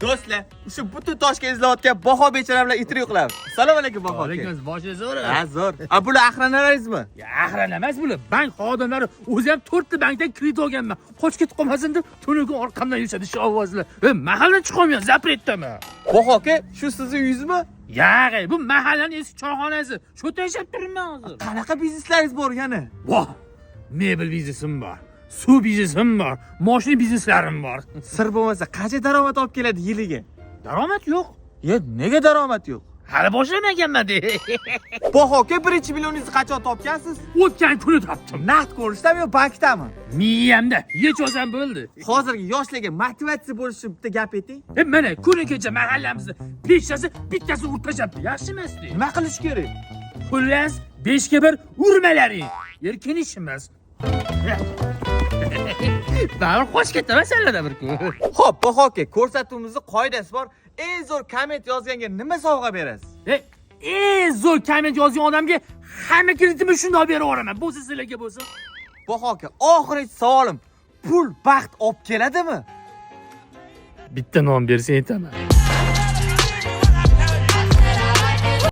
Do'stlar, shu butun Toshkent izlayotgan Baho bechara bilan intervyu qilamiz. Assalomu alaykum Baho aka. Alaykum, boshingiz zo'r. Ha, zo'r. A, bular aqranalaringizmi? Aqran emas bular. Bank xodimlari. O'zi ham 4 ta bankdan kredit olganman. Qochib ketib qolmasin deb, tunugun orqamdan yurishadi shu ovozlar. Mahalladan chiqolmayman, zapretdaman. Baho aka, shu sizning uyingizmi? Ya'g'i, bu mahallaning eski choyxonasi. Shu yashab turibman hozir. Qanaqa bizneslaringiz bor yana? Voh, mebel biznesim bor. Suv biznesim bor. Mashina bizneslarim bor. Sir bo'lmasa, qancha daromad olib keladi yiliga? Daromad yo'q. Ya, nega daromad yo'q? Hali boshlamaganman de. Baho aka, 1-millioningizni qachon topgansiz? O'tgan kuni topdim. Naqd ko'rishdami yo bankdami? Miyamda yechozam bo'ldi. Hozirgi yoshlarga motivatsiya bo'lish uchun bitta gap ayting. Mana kuni kecha mahallamizda peshchasi bittasini urib tashlabdi. Yaxshi emasdi. Nima qilish kerak? Xullas, 5 ga 1 urmalaring. Erkin ish emas. Bari qo'sh ketaman sallada bir kun. Xo'p, Baho aka, ko'rsatuvimizning qoidasi bor. Eng zo'r komment yozganga nima sovg'a berasiz? Eng zo'r komment yozgan odamga hamma kreditimni shundoq berib yuboraman. Bu sizlarga bo'lsa. Baho aka, oxirgi savolim, pul baxt olib keladimi? Bitta nom bersa aytaman.